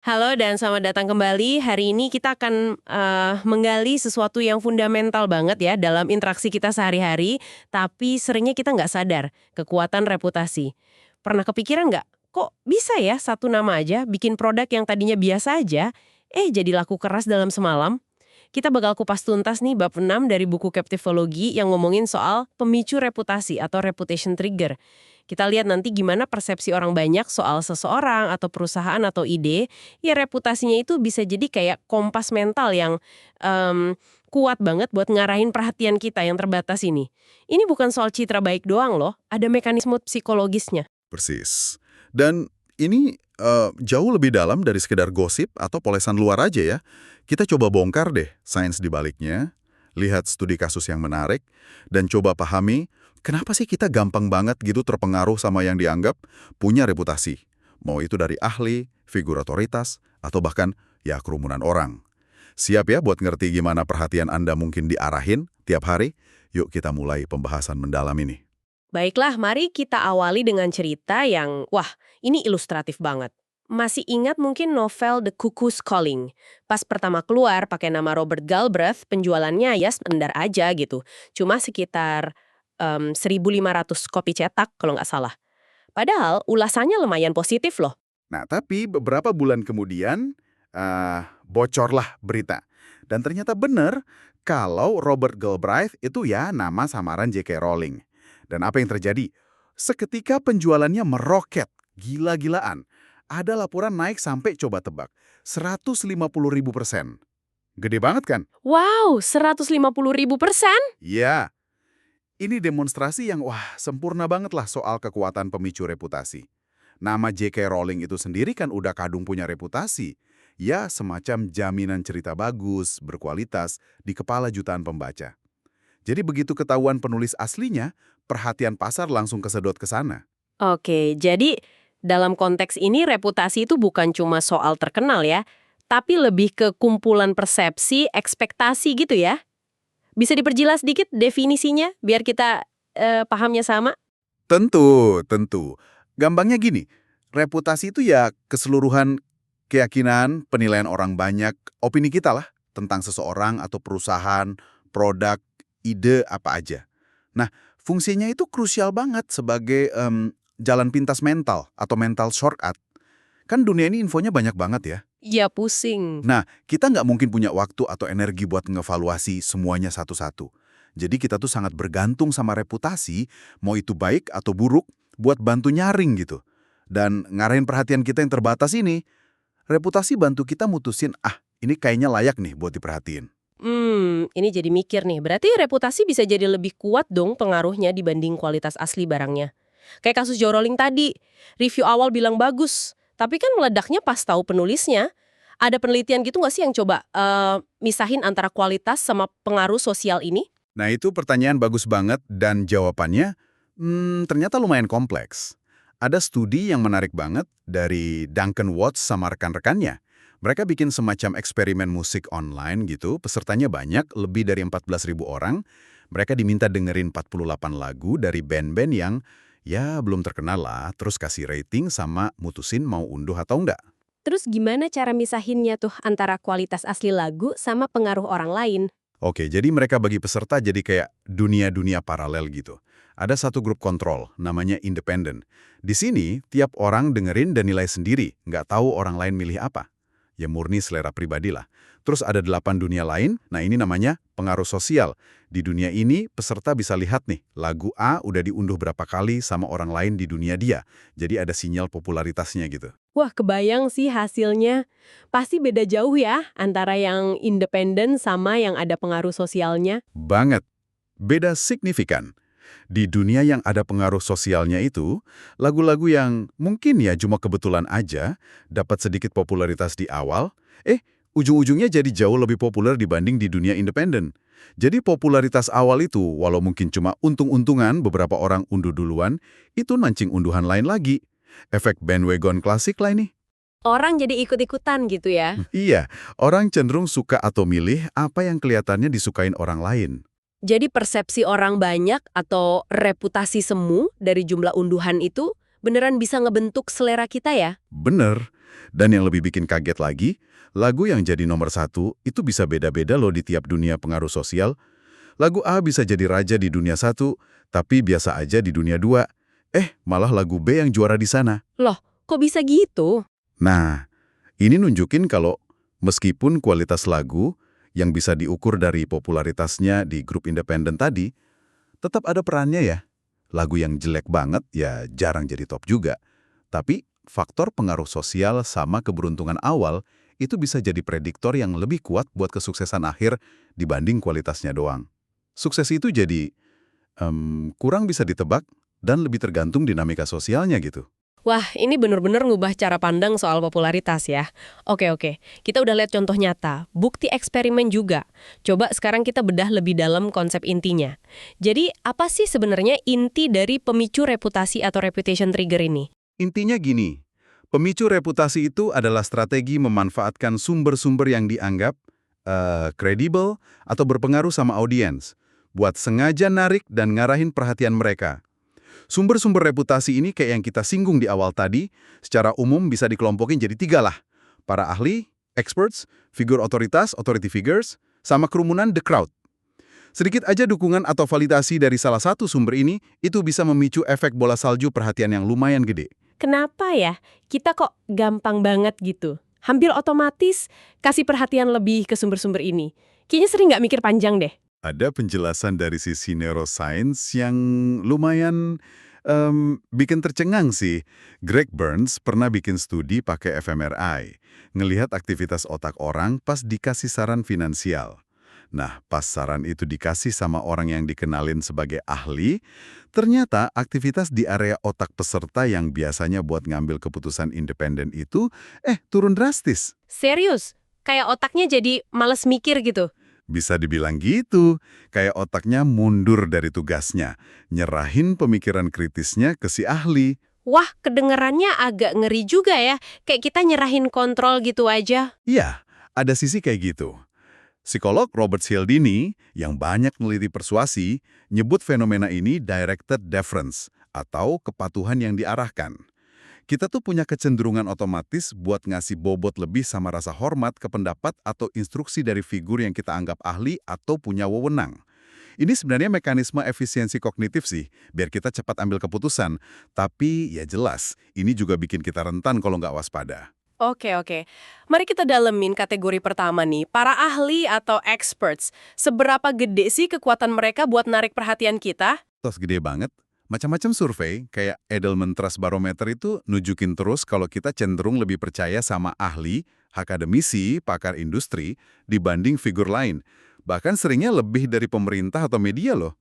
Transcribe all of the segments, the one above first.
Halo dan selamat datang kembali. Hari ini kita akan menggali sesuatu yang fundamental banget ya dalam interaksi kita sehari-hari, tapi seringnya kita nggak sadar, kekuatan reputasi. Pernah kepikiran nggak, kok bisa ya satu nama aja bikin produk yang tadinya biasa aja, jadi laku keras dalam semalam? Kita bakal kupas tuntas nih bab 6 dari buku Captivology yang ngomongin soal pemicu reputasi atau reputation trigger. Kita lihat nanti gimana persepsi orang banyak soal seseorang atau perusahaan atau ide, ya reputasinya itu bisa jadi kayak kompas mental yang kuat banget buat ngarahin perhatian kita yang terbatas ini. Ini bukan soal citra baik doang loh, ada mekanisme psikologisnya. Persis. Dan ini jauh lebih dalam dari sekedar gosip atau polesan luar aja ya. Kita coba bongkar deh sains di baliknya, lihat studi kasus yang menarik, dan coba pahami kenapa sih kita gampang banget gitu terpengaruh sama yang dianggap punya reputasi. Mau itu dari ahli, figur otoritas, atau bahkan ya kerumunan orang. Siap ya buat ngerti gimana perhatian Anda mungkin diarahin tiap hari? Yuk kita mulai pembahasan mendalam ini. Baiklah, mari kita awali dengan cerita yang, wah, ini ilustratif banget. Masih ingat mungkin novel The Cuckoo's Calling? Pas pertama keluar pakai nama Robert Galbraith, penjualannya ya sebentar aja gitu. Cuma sekitar 1.500 kopi cetak kalau nggak salah. Padahal ulasannya lumayan positif loh. Nah, tapi beberapa bulan kemudian bocorlah berita. Dan ternyata benar kalau Robert Galbraith itu ya nama samaran J.K. Rowling. Dan apa yang terjadi? Seketika penjualannya meroket, gila-gilaan. Ada laporan naik sampai coba tebak, 150.000%. Gede banget kan? Wow, 150.000%? Iya, ini demonstrasi yang sempurna banget lah soal kekuatan pemicu reputasi. Nama J.K. Rowling itu sendiri kan udah kadung punya reputasi. Ya, semacam jaminan cerita bagus, berkualitas, di kepala jutaan pembaca. Jadi begitu ketahuan penulis aslinya, perhatian pasar langsung kesedot ke sana. Oke, jadi dalam konteks ini reputasi itu bukan cuma soal terkenal ya, tapi lebih ke kumpulan persepsi, ekspektasi gitu ya. Bisa diperjelas sedikit definisinya biar kita pahamnya sama? Tentu, tentu. Gampangnya gini, reputasi itu ya keseluruhan keyakinan, penilaian orang banyak, opini kita lah tentang seseorang atau perusahaan, produk, ide apa aja. Nah, fungsinya itu krusial banget sebagai jalan pintas mental atau mental shortcut. Kan dunia ini infonya banyak banget ya. Ya pusing. Nah, kita nggak mungkin punya waktu atau energi buat ngevaluasi semuanya satu-satu. Jadi kita tuh sangat bergantung sama reputasi, mau itu baik atau buruk, buat bantu nyaring gitu. Dan ngarahin perhatian kita yang terbatas ini, reputasi bantu kita mutusin, ini kayaknya layak nih buat diperhatiin. Ini jadi mikir nih, berarti reputasi bisa jadi lebih kuat dong pengaruhnya dibanding kualitas asli barangnya. Kayak kasus Joe Rowling tadi, review awal bilang bagus, tapi kan meledaknya pas tahu penulisnya. Ada penelitian gitu nggak sih yang coba misahin antara kualitas sama pengaruh sosial ini? Nah itu pertanyaan bagus banget dan jawabannya ternyata lumayan kompleks. Ada studi yang menarik banget dari Duncan Watts sama rekan-rekannya. Mereka bikin semacam eksperimen musik online gitu, pesertanya banyak, lebih dari 14.000 orang. Mereka diminta dengerin 48 lagu dari band-band yang ya belum terkenal lah, terus kasih rating sama mutusin mau unduh atau enggak. Terus gimana cara misahinnya tuh antara kualitas asli lagu sama pengaruh orang lain? Oke, jadi mereka bagi peserta jadi kayak dunia-dunia paralel gitu. Ada satu grup kontrol, namanya independen. Di sini, tiap orang dengerin dan nilai sendiri, nggak tahu orang lain milih apa. Ya murni selera pribadi lah. Terus ada 8 dunia lain, nah ini namanya pengaruh sosial. Di dunia ini, peserta bisa lihat nih, lagu A udah diunduh berapa kali sama orang lain di dunia dia. Jadi ada sinyal popularitasnya gitu. Wah, kebayang sih hasilnya. Pasti beda jauh ya antara yang independen sama yang ada pengaruh sosialnya. Banget. Beda signifikan. Di dunia yang ada pengaruh sosialnya itu, lagu-lagu yang mungkin ya cuma kebetulan aja dapat sedikit popularitas di awal, ujung-ujungnya jadi jauh lebih populer dibanding di dunia independen. Jadi popularitas awal itu, walau mungkin cuma untung-untungan beberapa orang unduh duluan, itu mancing unduhan lain lagi. Efek bandwagon klasik lah ini. Orang jadi ikut-ikutan gitu ya. Iya, orang cenderung suka atau milih apa yang kelihatannya disukain orang lain. Jadi persepsi orang banyak atau reputasi semu dari jumlah unduhan itu beneran bisa ngebentuk selera kita ya? Bener. Dan yang lebih bikin kaget lagi, lagu yang jadi nomor satu itu bisa beda-beda loh di tiap dunia pengaruh sosial. Lagu A bisa jadi raja di dunia satu, tapi biasa aja di dunia dua. Malah lagu B yang juara di sana. Loh, kok bisa gitu? Nah, ini nunjukin kalau meskipun kualitas lagu yang bisa diukur dari popularitasnya di grup independen tadi, tetap ada perannya ya. Lagu yang jelek banget ya jarang jadi top juga. Tapi faktor pengaruh sosial sama keberuntungan awal itu bisa jadi prediktor yang lebih kuat buat kesuksesan akhir dibanding kualitasnya doang. Sukses itu jadi kurang bisa ditebak dan lebih tergantung dinamika sosialnya gitu. Wah, ini bener-bener ngubah cara pandang soal popularitas ya. Oke, kita udah lihat contoh nyata, bukti eksperimen juga. Coba sekarang kita bedah lebih dalam konsep intinya. Jadi, apa sih sebenarnya inti dari pemicu reputasi atau reputation trigger ini? Intinya gini, pemicu reputasi itu adalah strategi memanfaatkan sumber-sumber yang dianggap kredibel atau berpengaruh sama audiens, buat sengaja narik dan ngarahin perhatian mereka. Sumber-sumber reputasi ini kayak yang kita singgung di awal tadi, secara umum bisa dikelompokin jadi tiga lah. Para ahli, experts, figur otoritas, authority figures, sama kerumunan the crowd. Sedikit aja dukungan atau validasi dari salah satu sumber ini, itu bisa memicu efek bola salju perhatian yang lumayan gede. Kenapa ya? Kita kok gampang banget gitu? Hampir otomatis kasih perhatian lebih ke sumber-sumber ini. Kayaknya sering nggak mikir panjang deh. Ada penjelasan dari sisi neuroscience yang lumayan bikin tercengang sih. Greg Burns pernah bikin studi pakai fMRI, ngelihat aktivitas otak orang pas dikasih saran finansial. Nah, pas saran itu dikasih sama orang yang dikenalin sebagai ahli, ternyata aktivitas di area otak peserta yang biasanya buat ngambil keputusan independen itu, turun drastis. Serius? Kayak otaknya jadi males mikir gitu? Bisa dibilang gitu, kayak otaknya mundur dari tugasnya, nyerahin pemikiran kritisnya ke si ahli. Wah, kedengerannya agak ngeri juga ya. Kayak kita nyerahin kontrol gitu aja. Iya, ada sisi kayak gitu. Psikolog Robert Cialdini, yang banyak neliti persuasi, nyebut fenomena ini directed deference, atau kepatuhan yang diarahkan. Kita tuh punya kecenderungan otomatis buat ngasih bobot lebih sama rasa hormat ke pendapat atau instruksi dari figur yang kita anggap ahli atau punya wewenang. Ini sebenarnya mekanisme efisiensi kognitif sih, biar kita cepat ambil keputusan. Tapi ya jelas, ini juga bikin kita rentan kalau nggak waspada. Oke. Mari kita dalemin kategori pertama nih. Para ahli atau experts. Seberapa gede sih kekuatan mereka buat narik perhatian kita? Tos gede banget. Macam-macam survei, kayak Edelman Trust Barometer itu nunjukin terus kalau kita cenderung lebih percaya sama ahli, akademisi, pakar industri, dibanding figur lain. Bahkan seringnya lebih dari pemerintah atau media loh.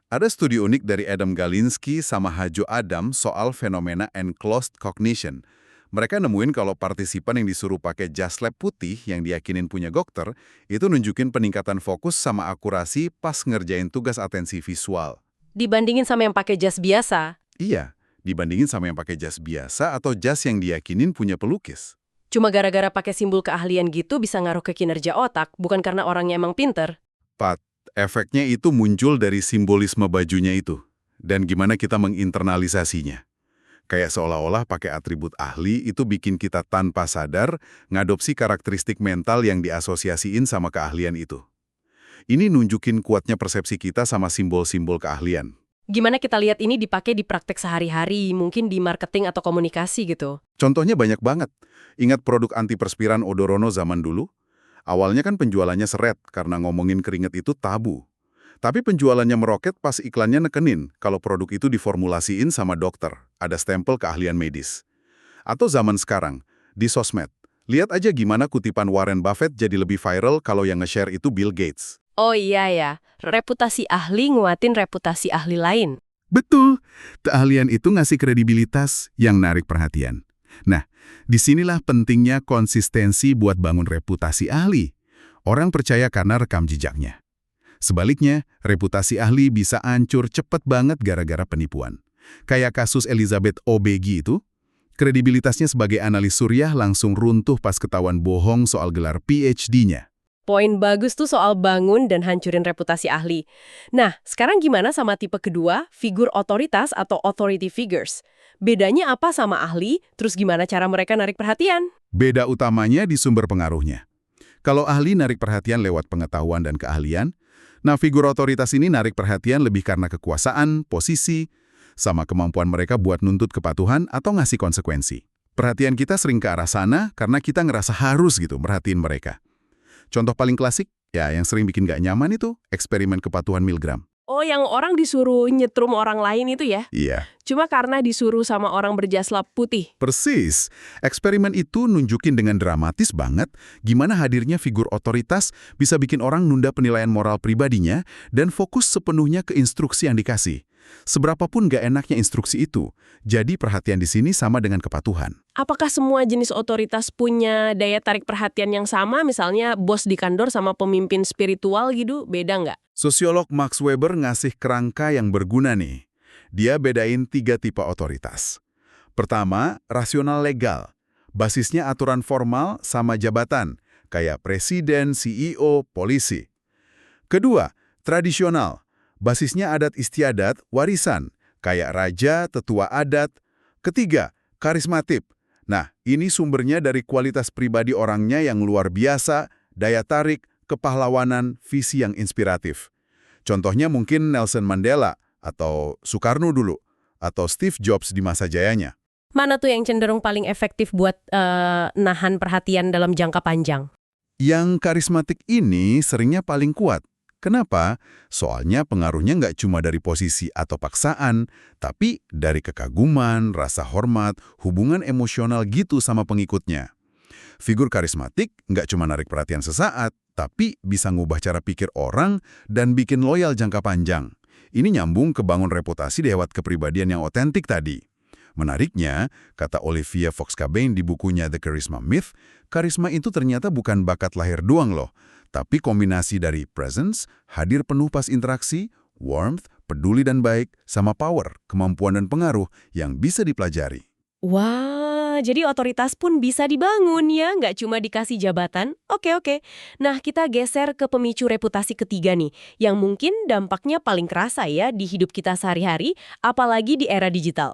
Ada studi unik dari Adam Galinsky sama Hajo Adam soal fenomena enclosed cognition. Mereka nemuin kalau partisipan yang disuruh pakai jas lab putih yang diyakinin punya dokter, itu nunjukin peningkatan fokus sama akurasi pas ngerjain tugas atensi visual. Dibandingin sama yang pakai jas biasa. Iya, dibandingin sama yang pakai jas biasa atau jas yang diyakinin punya pelukis. Cuma gara-gara pakai simbol keahlian gitu bisa ngaruh ke kinerja otak, bukan karena orangnya emang pinter. Pat, efeknya itu muncul dari simbolisme bajunya itu. Dan gimana kita menginternalisasinya. Kayak seolah-olah pakai atribut ahli itu bikin kita tanpa sadar ngadopsi karakteristik mental yang diasosiasiin sama keahlian itu. Ini nunjukin kuatnya persepsi kita sama simbol-simbol keahlian. Gimana kita lihat ini dipakai di praktek sehari-hari, mungkin di marketing atau komunikasi gitu? Contohnya banyak banget. Ingat produk antiperspiran Odorono zaman dulu? Awalnya kan penjualannya seret karena ngomongin keringat itu tabu. Tapi penjualannya meroket pas iklannya nekenin kalau produk itu diformulasiin sama dokter, ada stempel keahlian medis. Atau zaman sekarang, di sosmed. Lihat aja gimana kutipan Warren Buffett jadi lebih viral kalau yang nge-share itu Bill Gates. Oh iya ya, reputasi ahli nguatin reputasi ahli lain. Betul, keahlian itu ngasih kredibilitas yang narik perhatian. Nah, disinilah pentingnya konsistensi buat bangun reputasi ahli. Orang percaya karena rekam jejaknya. Sebaliknya, reputasi ahli bisa hancur cepet banget gara-gara penipuan. Kayak kasus Elizabeth Obegi itu, kredibilitasnya sebagai analis suriah langsung runtuh pas ketahuan bohong soal gelar PhD-nya. Poin bagus tuh soal bangun dan hancurin reputasi ahli. Nah, sekarang gimana sama tipe kedua, figur otoritas atau authority figures? Bedanya apa sama ahli, terus gimana cara mereka narik perhatian? Beda utamanya di sumber pengaruhnya. Kalau ahli narik perhatian lewat pengetahuan dan keahlian, nah figur otoritas ini narik perhatian lebih karena kekuasaan, posisi, sama kemampuan mereka buat nuntut kepatuhan atau ngasih konsekuensi. Perhatian kita sering ke arah sana karena kita ngerasa harus gitu merhatiin mereka. Contoh paling klasik, ya yang sering bikin gak nyaman itu eksperimen kepatuhan Milgram. Oh, yang orang disuruh nyetrum orang lain itu ya? Iya, Cuma karena disuruh sama orang berjaslap putih. persis. Eksperimen itu nunjukin dengan dramatis banget gimana hadirnya figur otoritas bisa bikin orang nunda penilaian moral pribadinya dan fokus sepenuhnya ke instruksi yang dikasih. Seberapapun gak enaknya instruksi itu, jadi perhatian di sini sama dengan kepatuhan. Apakah semua jenis otoritas punya daya tarik perhatian yang sama? Misalnya bos di kantor sama pemimpin spiritual gitu, beda nggak? Sosiolog Max Weber ngasih kerangka yang berguna nih. Dia bedain 3 tipe otoritas. Pertama, rasional legal. Basisnya aturan formal sama jabatan, kayak presiden, CEO, polisi. Kedua, tradisional. Basisnya adat istiadat, warisan, kayak raja, tetua adat. Ketiga, karismatik. Nah, ini sumbernya dari kualitas pribadi orangnya yang luar biasa, daya tarik, kepahlawanan, visi yang inspiratif. Contohnya mungkin Nelson Mandela, atau Soekarno dulu, atau Steve Jobs di masa jayanya. Mana tuh yang cenderung paling efektif buat nahan perhatian dalam jangka panjang? Yang karismatik ini seringnya paling kuat. Kenapa? Soalnya pengaruhnya nggak cuma dari posisi atau paksaan, tapi dari kekaguman, rasa hormat, hubungan emosional gitu sama pengikutnya. Figur karismatik nggak cuma narik perhatian sesaat, tapi bisa ngubah cara pikir orang dan bikin loyal jangka panjang. Ini nyambung ke bangun reputasi lewat kepribadian yang otentik tadi. Menariknya, kata Olivia Fox-Cabane di bukunya The Charisma Myth, karisma itu ternyata bukan bakat lahir doang loh, tapi kombinasi dari presence, hadir penuh pas interaksi, warmth, peduli dan baik, sama power, kemampuan dan pengaruh yang bisa dipelajari. Wah, jadi otoritas pun bisa dibangun ya, nggak cuma dikasih jabatan. Oke. Nah, kita geser ke pemicu reputasi ketiga nih, yang mungkin dampaknya paling kerasa ya di hidup kita sehari-hari, apalagi di era digital.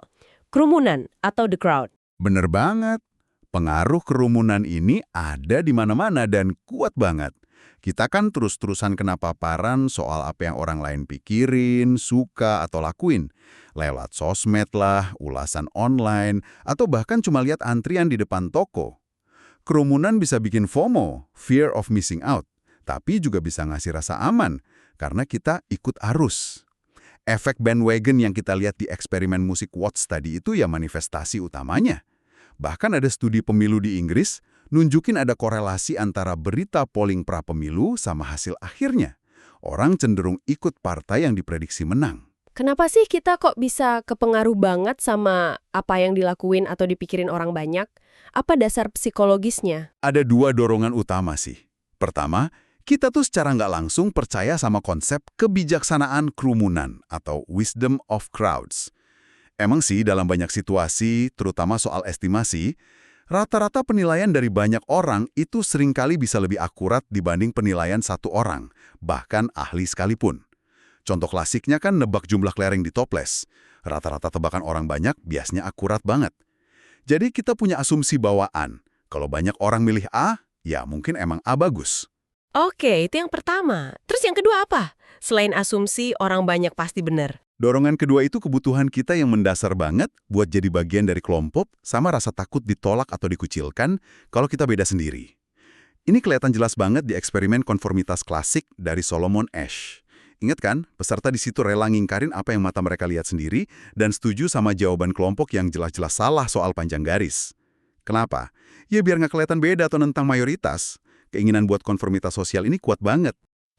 Kerumunan atau the crowd. Bener banget. Pengaruh kerumunan ini ada di mana-mana dan kuat banget. Kita kan terus-terusan kena paparan soal apa yang orang lain pikirin, suka, atau lakuin. Lewat sosmed lah, ulasan online, atau bahkan cuma lihat antrian di depan toko. Kerumunan bisa bikin FOMO, fear of missing out, tapi juga bisa ngasih rasa aman, karena kita ikut arus. Efek bandwagon yang kita lihat di eksperimen musik Watts tadi itu ya manifestasi utamanya. Bahkan ada studi pemilu di Inggris, nunjukin ada korelasi antara berita polling pra-pemilu sama hasil akhirnya. Orang cenderung ikut partai yang diprediksi menang. Kenapa sih kita kok bisa kepengaruh banget sama apa yang dilakuin atau dipikirin orang banyak? Apa dasar psikologisnya? Ada 2 dorongan utama sih. Pertama, kita tuh secara nggak langsung percaya sama konsep kebijaksanaan kerumunan atau wisdom of crowds. Emang sih dalam banyak situasi, terutama soal estimasi, rata-rata penilaian dari banyak orang itu seringkali bisa lebih akurat dibanding penilaian satu orang, bahkan ahli sekalipun. Contoh klasiknya kan nebak jumlah kelereng di toples. Rata-rata tebakan orang banyak biasanya akurat banget. Jadi kita punya asumsi bawaan. Kalau banyak orang milih A, ya mungkin emang A bagus. Oke, itu yang pertama. Terus yang kedua apa? Selain asumsi orang banyak pasti benar. Dorongan kedua itu kebutuhan kita yang mendasar banget buat jadi bagian dari kelompok sama rasa takut ditolak atau dikucilkan kalau kita beda sendiri. Ini kelihatan jelas banget di eksperimen konformitas klasik dari Solomon Asch. Ingat kan, peserta di situ rela ngingkarin apa yang mata mereka lihat sendiri dan setuju sama jawaban kelompok yang jelas-jelas salah soal panjang garis. Kenapa? Ya biar nggak kelihatan beda atau nentang mayoritas. Keinginan buat konformitas sosial ini kuat banget.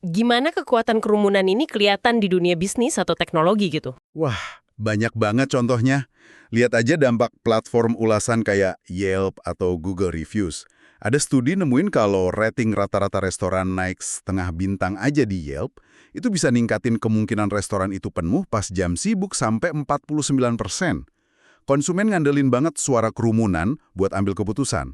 Gimana kekuatan kerumunan ini kelihatan di dunia bisnis atau teknologi gitu? Wah, banyak banget contohnya. Lihat aja dampak platform ulasan kayak Yelp atau Google Reviews. Ada studi nemuin kalau rating rata-rata restoran naik setengah bintang aja di Yelp, itu bisa ningkatin kemungkinan restoran itu penuh pas jam sibuk sampai 49%. Konsumen ngandelin banget suara kerumunan buat ambil keputusan.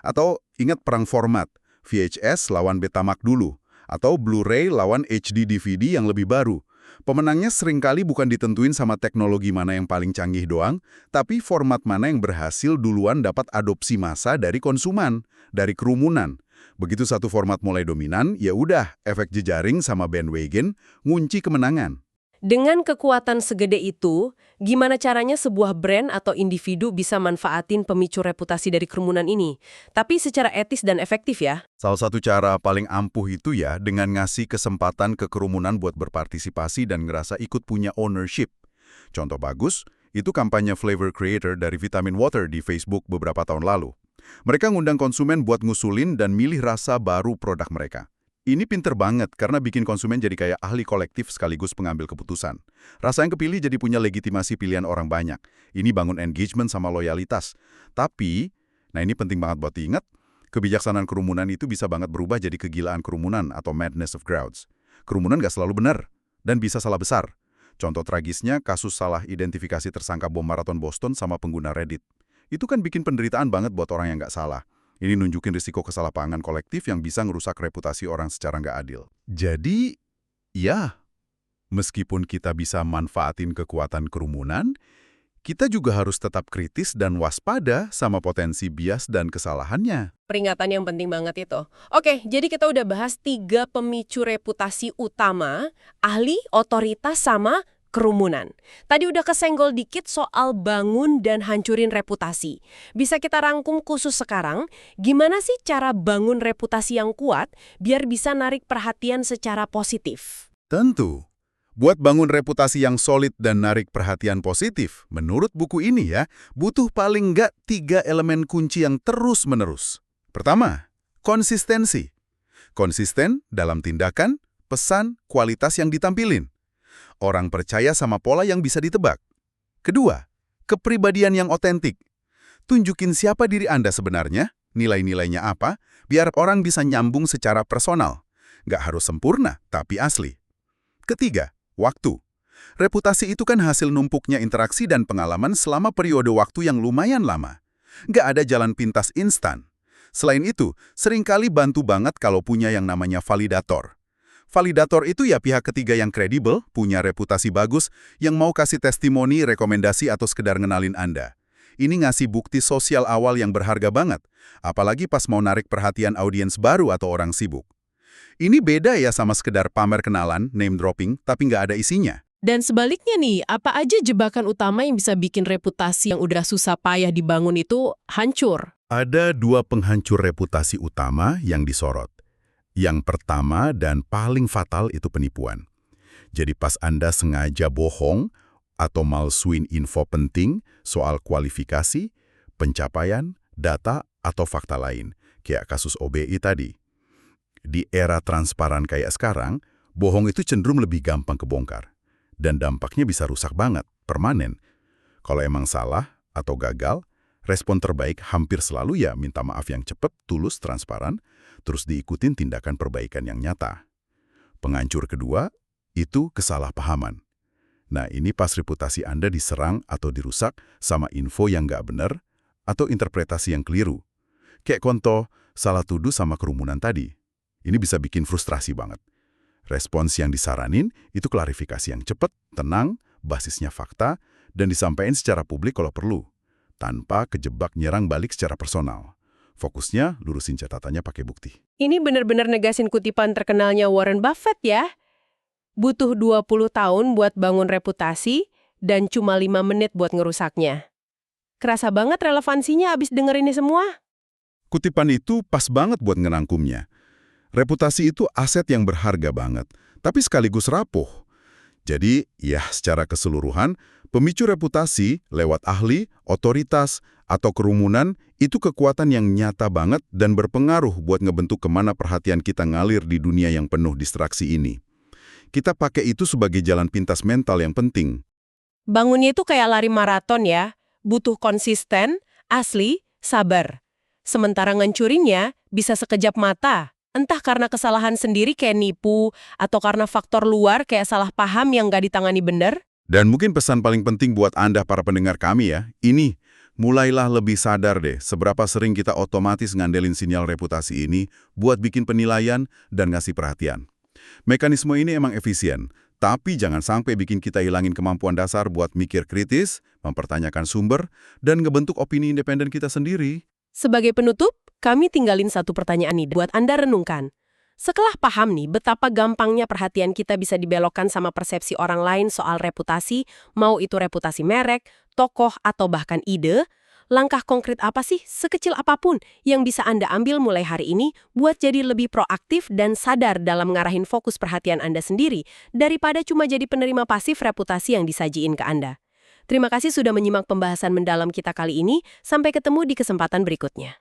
Atau ingat perang format. VHS lawan Betamax dulu, atau Blu-ray lawan HD DVD yang lebih baru. Pemenangnya seringkali bukan ditentuin sama teknologi mana yang paling canggih doang, tapi format mana yang berhasil duluan dapat adopsi massa dari konsumen, dari kerumunan. Begitu satu format mulai dominan, ya udah, efek jejaring sama bandwagon ngunci kemenangan. Dengan kekuatan segede itu, gimana caranya sebuah brand atau individu bisa manfaatin pemicu reputasi dari kerumunan ini? Tapi secara etis dan efektif ya. Salah satu cara paling ampuh itu ya dengan ngasih kesempatan ke kerumunan buat berpartisipasi dan ngerasa ikut punya ownership. Contoh bagus, itu kampanye Flavor Creator dari Vitamin Water di Facebook beberapa tahun lalu. Mereka ngundang konsumen buat ngusulin dan milih rasa baru produk mereka. Ini pinter banget karena bikin konsumen jadi kayak ahli kolektif sekaligus pengambil keputusan. Rasa yang kepilih jadi punya legitimasi pilihan orang banyak. Ini bangun engagement sama loyalitas. Tapi, nah ini penting banget buat diingat, kebijaksanaan kerumunan itu bisa banget berubah jadi kegilaan kerumunan atau madness of crowds. Kerumunan nggak selalu benar dan bisa salah besar. Contoh tragisnya kasus salah identifikasi tersangka bom maraton Boston sama pengguna Reddit. Itu kan bikin penderitaan banget buat orang yang nggak salah. Ini nunjukin risiko kesalahpahaman kolektif yang bisa ngerusak reputasi orang secara nggak adil. Jadi, ya, meskipun kita bisa manfaatin kekuatan kerumunan, kita juga harus tetap kritis dan waspada sama potensi bias dan kesalahannya. Peringatan yang penting banget itu. Oke, jadi kita udah bahas 3 pemicu reputasi utama, ahli, otoritas, sama kerumunan. Tadi udah kesenggol dikit soal bangun dan hancurin reputasi. Bisa kita rangkum khusus sekarang, gimana sih cara bangun reputasi yang kuat biar bisa narik perhatian secara positif? Tentu. Buat bangun reputasi yang solid dan narik perhatian positif, menurut buku ini ya, butuh paling nggak 3 elemen kunci yang terus-menerus. Pertama, konsistensi. Konsisten dalam tindakan, pesan, kualitas yang ditampilin. Orang percaya sama pola yang bisa ditebak. Kedua, kepribadian yang otentik. Tunjukin siapa diri Anda sebenarnya, nilai-nilainya apa, biar orang bisa nyambung secara personal. Nggak harus sempurna, tapi asli. Ketiga, waktu. Reputasi itu kan hasil numpuknya interaksi dan pengalaman selama periode waktu yang lumayan lama. Nggak ada jalan pintas instan. Selain itu, seringkali bantu banget kalau punya yang namanya validator. Validator itu ya pihak ketiga yang kredibel, punya reputasi bagus, yang mau kasih testimoni, rekomendasi, atau sekedar ngenalin Anda. Ini ngasih bukti sosial awal yang berharga banget, apalagi pas mau narik perhatian audiens baru atau orang sibuk. Ini beda ya sama sekedar pamer kenalan, name dropping, tapi nggak ada isinya. Dan sebaliknya nih, apa aja jebakan utama yang bisa bikin reputasi yang udah susah payah dibangun itu hancur? Ada 2 penghancur reputasi utama yang disorot. Yang pertama dan paling fatal itu penipuan. Jadi pas Anda sengaja bohong atau malsuin info penting soal kualifikasi, pencapaian, data, atau fakta lain, kayak kasus OBI tadi. Di era transparan kayak sekarang, bohong itu cenderung lebih gampang kebongkar. Dan dampaknya bisa rusak banget, permanen. Kalau emang salah atau gagal, respon terbaik hampir selalu ya minta maaf yang cepat, tulus, transparan, terus diikutin tindakan perbaikan yang nyata. Penghancur kedua, itu kesalahpahaman. Nah, ini pas reputasi Anda diserang atau dirusak sama info yang nggak benar atau interpretasi yang keliru. Kayak contoh, salah tuduh sama kerumunan tadi. Ini bisa bikin frustrasi banget. Respons yang disaranin itu klarifikasi yang cepat, tenang, basisnya fakta, dan disampaikan secara publik kalau perlu, tanpa kejebak nyerang balik secara personal. Fokusnya lurusin catatannya pakai bukti. Ini benar-benar negasin kutipan terkenalnya Warren Buffett ya. Butuh 20 tahun buat bangun reputasi dan cuma 5 menit buat ngerusaknya. Kerasa banget relevansinya abis denger ini semua. Kutipan itu pas banget buat ngerangkumnya. Reputasi itu aset yang berharga banget, tapi sekaligus rapuh. Jadi, ya secara keseluruhan, pemicu reputasi lewat ahli, otoritas, atau kerumunan itu kekuatan yang nyata banget dan berpengaruh buat ngebentuk kemana perhatian kita ngalir di dunia yang penuh distraksi ini. Kita pakai itu sebagai jalan pintas mental yang penting. Bangunnya itu kayak lari maraton ya, butuh konsisten, asli, sabar. Sementara ngancurinnya bisa sekejap mata, entah karena kesalahan sendiri kayak nipu, atau karena faktor luar kayak salah paham yang nggak ditangani benar. Dan mungkin pesan paling penting buat Anda para pendengar kami ya, ini, Mulailah lebih sadar deh seberapa sering kita otomatis ngandelin sinyal reputasi ini buat bikin penilaian dan ngasih perhatian. Mekanisme ini emang efisien, tapi jangan sampai bikin kita hilangin kemampuan dasar buat mikir kritis, mempertanyakan sumber, dan ngebentuk opini independen kita sendiri. Sebagai penutup, kami tinggalin satu pertanyaan nih buat Anda renungkan. Setelah paham nih betapa gampangnya perhatian kita bisa dibelokkan sama persepsi orang lain soal reputasi, mau itu reputasi merek, tokoh, atau bahkan ide, langkah konkret apa sih, sekecil apapun, yang bisa Anda ambil mulai hari ini buat jadi lebih proaktif dan sadar dalam ngarahin fokus perhatian Anda sendiri, daripada cuma jadi penerima pasif reputasi yang disajiin ke Anda. Terima kasih sudah menyimak pembahasan mendalam kita kali ini, sampai ketemu di kesempatan berikutnya.